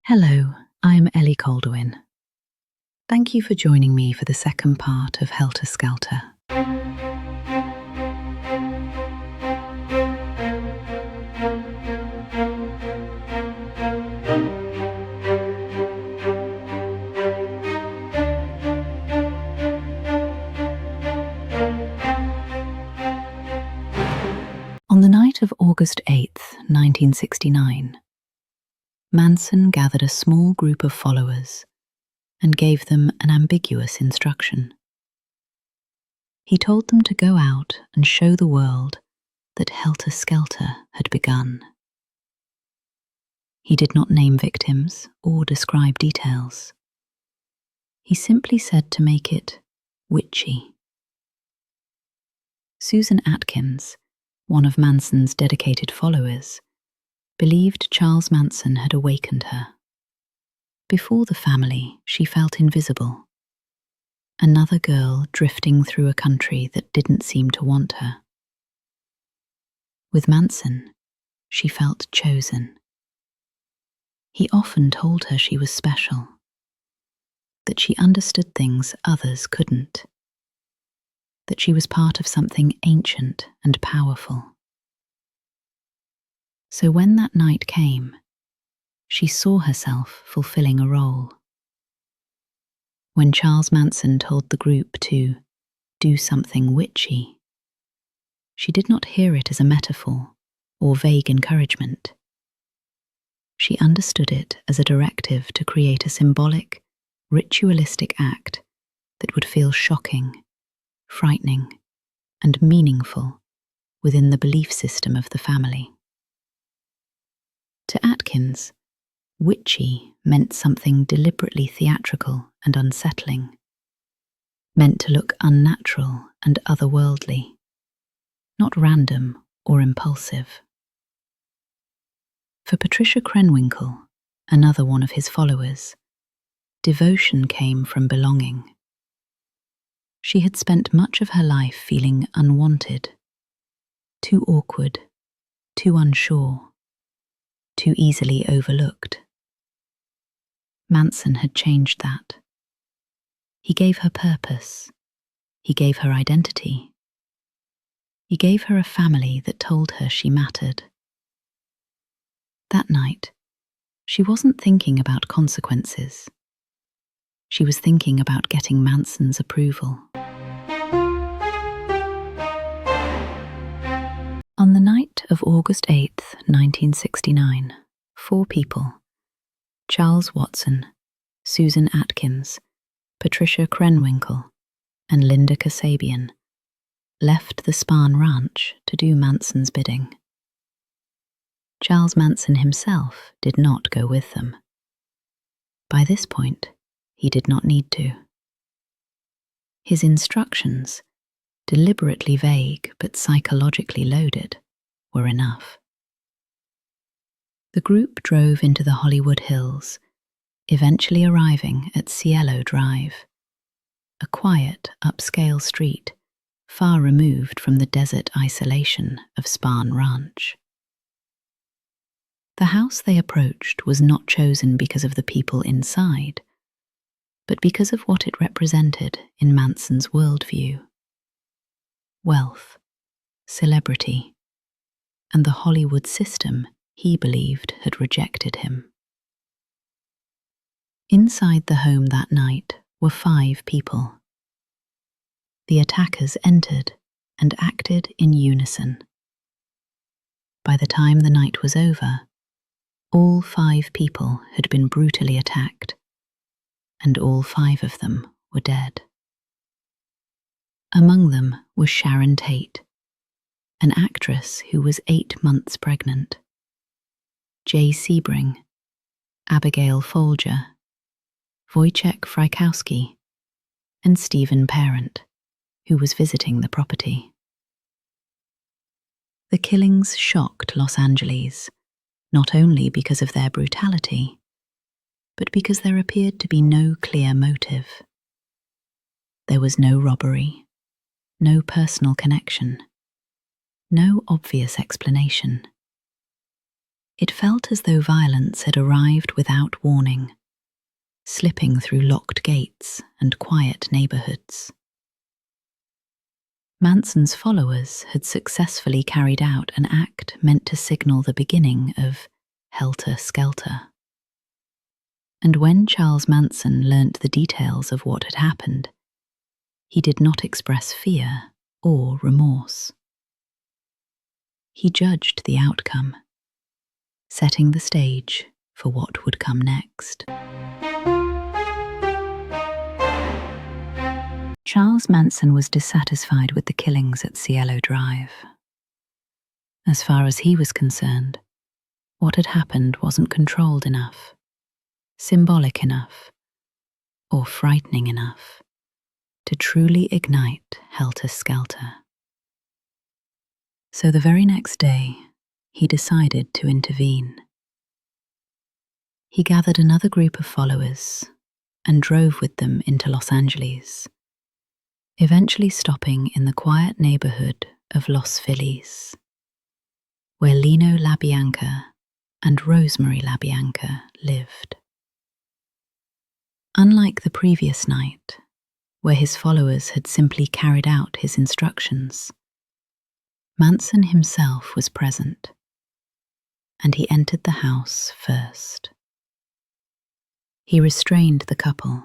Hello, I'm Ellie Calderwin. Thank you for joining me for the second part of Helter Skelter. On the night of August 8th, 1969, Manson gathered a small group of followers and gave them an ambiguous instruction. He told them to go out and show the world that Helter Skelter had begun. He did not name victims or describe details. He simply said to make it witchy. Susan Atkins, one of Manson's dedicated followers, believed Charles Manson had awakened her. Before the family, she felt invisible, another girl drifting through a country that didn't seem to want her. With Manson, she felt chosen. He often told her she was special, that she understood things others couldn't, that she was part of something ancient and powerful. So when that night came, she saw herself fulfilling a role. When Charles Manson told the group to do something witchy, she did not hear it as a metaphor or vague encouragement. She understood it as a directive to create a symbolic, ritualistic act that would feel shocking, frightening, and meaningful within the belief system of the family. To Atkins, witchy meant something deliberately theatrical and unsettling, meant to look unnatural and otherworldly, not random or impulsive. For Patricia Krenwinkel, another one of his followers, devotion came from belonging. She had spent much of her life feeling unwanted, too awkward, too unsure, too easily overlooked. Manson had changed that. He gave her purpose. He gave her identity. He gave her a family that told her she mattered. That night, she wasn't thinking about consequences. She was thinking about getting Manson's approval. On the night of August 8th, 1969, 4 people, Charles Watson, Susan Atkins, Patricia Krenwinkel, and Linda Kasabian, left the Spahn Ranch to do Manson's bidding. Charles Manson himself did not go with them. By this point, he did not need to. His instructions, deliberately vague but psychologically loaded, were enough. The group drove into the Hollywood Hills, eventually arriving at Cielo Drive, a quiet, upscale street far removed from the desert isolation of Spahn Ranch. The house they approached was not chosen because of the people inside, but because of what it represented in Manson's worldview. Wealth, celebrity, and the Hollywood system he believed had rejected him. Inside the home that night were 5 people. The attackers entered and acted in unison. By the time the night was over, all 5 people had been brutally attacked, and all 5 of them were dead. Among them was Sharon Tate, an actress who was 8 months pregnant, Jay Sebring, Abigail Folger, Wojciech Frykowski, and Stephen Parent, who was visiting the property. The killings shocked Los Angeles, not only because of their brutality, but because there appeared to be no clear motive. There was no robbery, no personal connection, no obvious explanation. It felt as though violence had arrived without warning, slipping through locked gates and quiet neighborhoods. Manson's followers had successfully carried out an act meant to signal the beginning of Helter Skelter. And when Charles Manson learnt the details of what had happened, he did not express fear or remorse. He judged the outcome, setting the stage for what would come next. Charles Manson was dissatisfied with the killings at Cielo Drive. As far as he was concerned, what had happened wasn't controlled enough, symbolic enough, or frightening enough to truly ignite Helter Skelter. So the very next day, he decided to intervene. He gathered another group of followers and drove with them into Los Angeles, eventually stopping in the quiet neighborhood of Los Feliz, where Lino LaBianca and Rosemary LaBianca lived. Unlike the previous night, where his followers had simply carried out his instructions, Manson himself was present, and he entered the house first. He restrained the couple,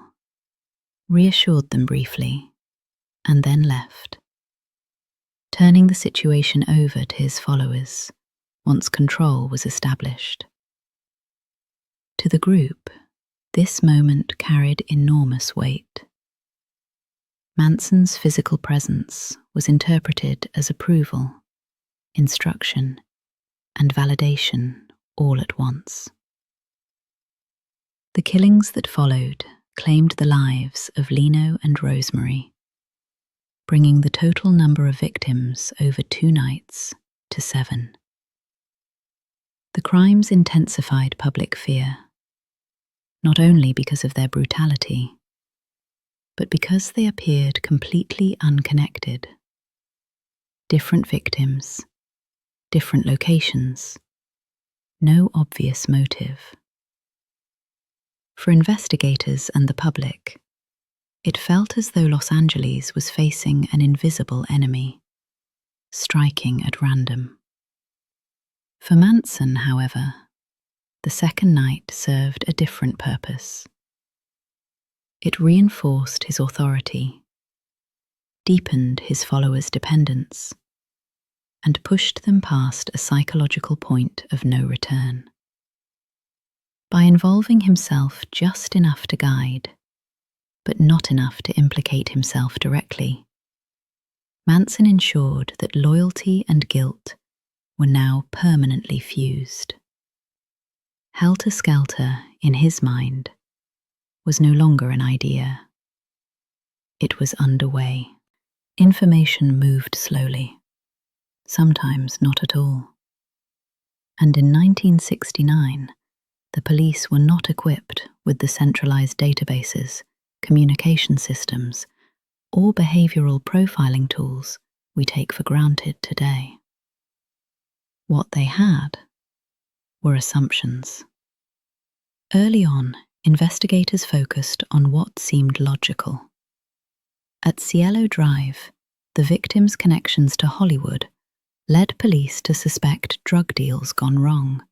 reassured them briefly, and then left, turning the situation over to his followers once control was established. To the group, this moment carried enormous weight. Manson's physical presence was interpreted as approval, instruction, and validation all at once. The killings that followed claimed the lives of Lino and Rosemary, bringing the total number of victims over 2 nights to 7. The crimes intensified public fear, not only because of their brutality, but because they appeared completely unconnected. Different victims, different locations, no obvious motive. For investigators and the public, it felt as though Los Angeles was facing an invisible enemy, striking at random. For Manson, however, the second night served a different purpose. It reinforced his authority, deepened his followers' dependence, and pushed them past a psychological point of no return. By involving himself just enough to guide, but not enough to implicate himself directly, Manson ensured that loyalty and guilt were now permanently fused. Helter Skelter, in his mind, was no longer an idea. It was underway. Information moved slowly, sometimes not at all. And in 1969, the police were not equipped with the centralized databases, communication systems, or behavioral profiling tools we take for granted today. What they had were assumptions. Early on, investigators focused on what seemed logical. At Cielo Drive, the victim's connections to Hollywood led police to suspect drug deals gone wrong,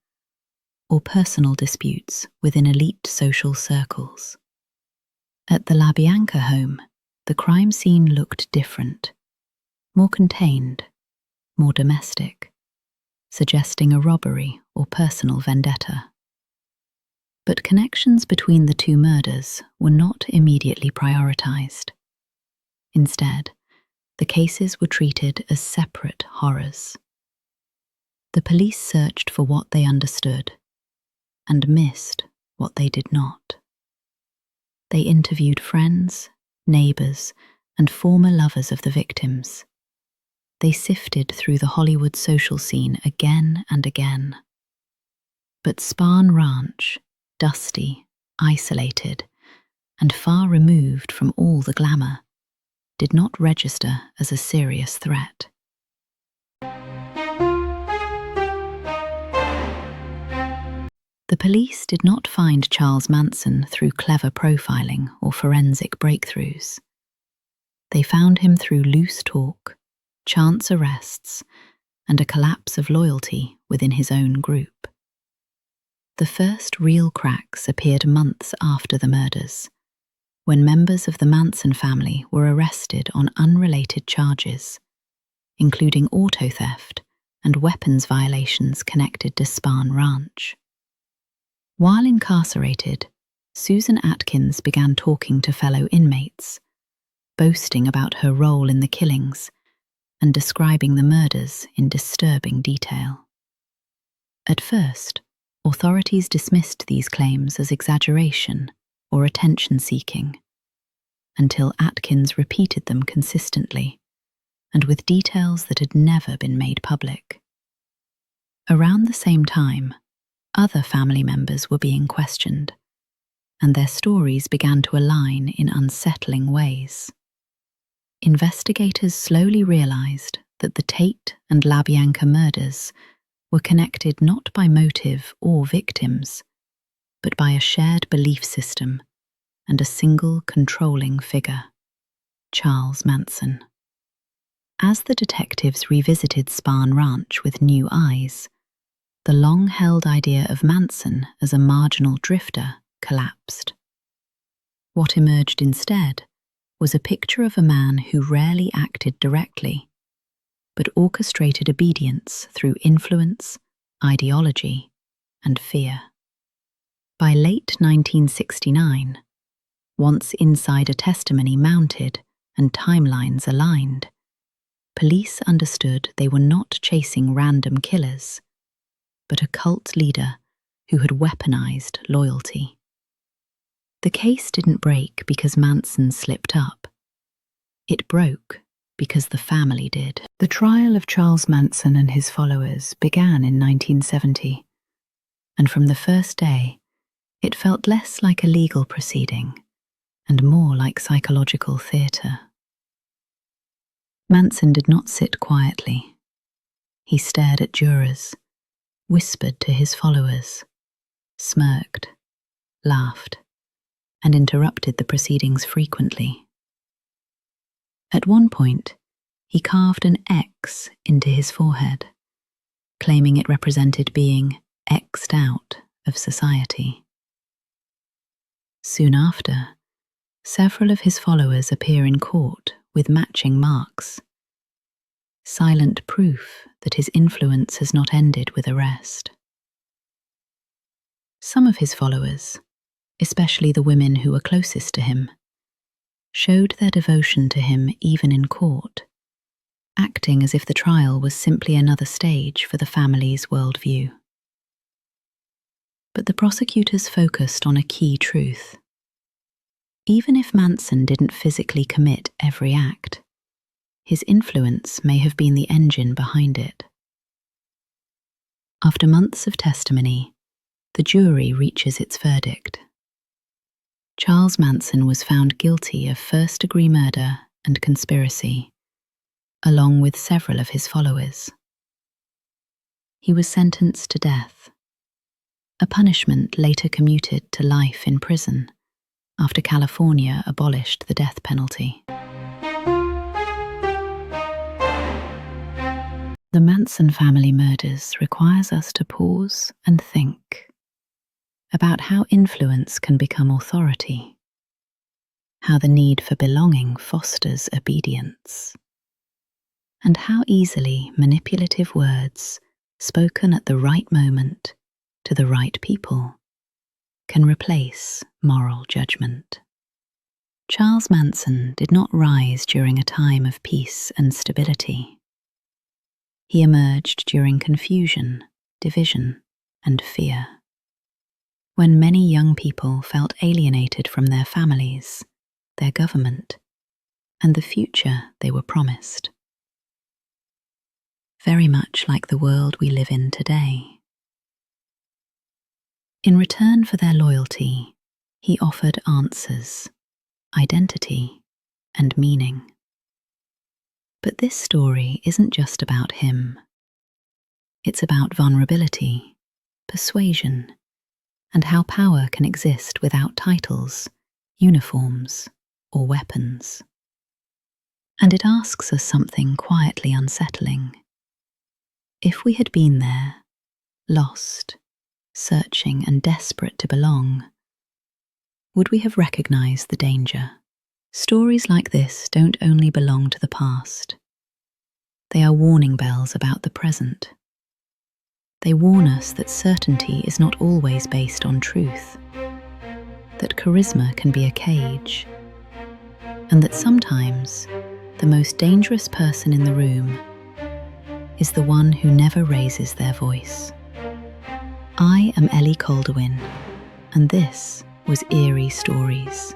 or personal disputes within elite social circles. At the LaBianca home, the crime scene looked different, more contained, more domestic, suggesting a robbery or personal vendetta. But connections between the 2 murders were not immediately prioritized. Instead, the cases were treated as separate horrors. The police searched for what they understood and missed what they did not. They interviewed friends, neighbors, and former lovers of the victims. They sifted through the Hollywood social scene again and again. But Spahn Ranch, dusty, isolated, and far removed from all the glamour, did not register as a serious threat. police did not find Charles Manson through clever profiling or forensic breakthroughs. They found him through loose talk, chance arrests, and a collapse of loyalty within his own group. The first real cracks appeared months after the murders, when members of the Manson family were arrested on unrelated charges, including auto theft and weapons violations connected to Spahn Ranch. While incarcerated, Susan Atkins began talking to fellow inmates, boasting about her role in the killings and describing the murders in disturbing detail. At first, authorities dismissed these claims as exaggeration or attention-seeking, until Atkins repeated them consistently and with details that had never been made public. Around the same time, other family members were being questioned, and their stories began to align in unsettling ways. Investigators slowly realized that the Tate and LaBianca murders were connected not by motive or victims, but by a shared belief system and a single controlling figure, Charles Manson. As the detectives revisited Spahn Ranch with new eyes, the long-held idea of Manson as a marginal drifter collapsed. What emerged instead was a picture of a man who rarely acted directly, but orchestrated obedience through influence, ideology, and fear. By late 1969, once insider testimony mounted and timelines aligned, police understood they were not chasing random killers, but a cult leader who had weaponized loyalty. The case didn't break because Manson slipped up. It broke because the family did. The trial of Charles Manson and his followers began in 1970, and from the first day, it felt less like a legal proceeding and more like psychological theatre. Manson did not sit quietly. He stared at jurors, whispered to his followers, smirked, laughed, and interrupted the proceedings frequently. At one point, he carved an X into his forehead, claiming it represented being X'd out of society. Soon after, several of his followers appear in court with matching marks, silent proof that his influence has not ended with arrest. Some of his followers, especially the women who were closest to him, showed their devotion to him even in court, acting as if the trial was simply another stage for the family's worldview. But the prosecutors focused on a key truth. Even if Manson didn't physically commit every act, his influence may have been the engine behind it. After months of testimony, the jury reaches its verdict. Charles Manson was found guilty of first-degree murder and conspiracy, along with several of his followers. He was sentenced to death, a punishment later commuted to life in prison after California abolished the death penalty. The Manson family murders requires us to pause and think about how influence can become authority, how the need for belonging fosters obedience, and how easily manipulative words spoken at the right moment to the right people can replace moral judgment. Charles Manson did not rise during a time of peace and stability. He emerged during confusion, division, and fear. When many young people felt alienated from their families, their government, and the future they were promised. Very much like the world we live in today. In return for their loyalty, he offered answers, identity, and meaning. But this story isn't just about him. It's about vulnerability, persuasion, and how power can exist without titles, uniforms, or weapons. And it asks us something quietly unsettling. If we had been there, lost, searching and desperate to belong, would we have recognized the danger? Stories like this don't only belong to the past. They are warning bells about the present. They warn us that certainty is not always based on truth, that charisma can be a cage, and that sometimes the most dangerous person in the room is the one who never raises their voice. I am Ellie Calderwin, and this was Eerie Stories.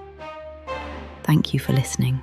Thank you for listening.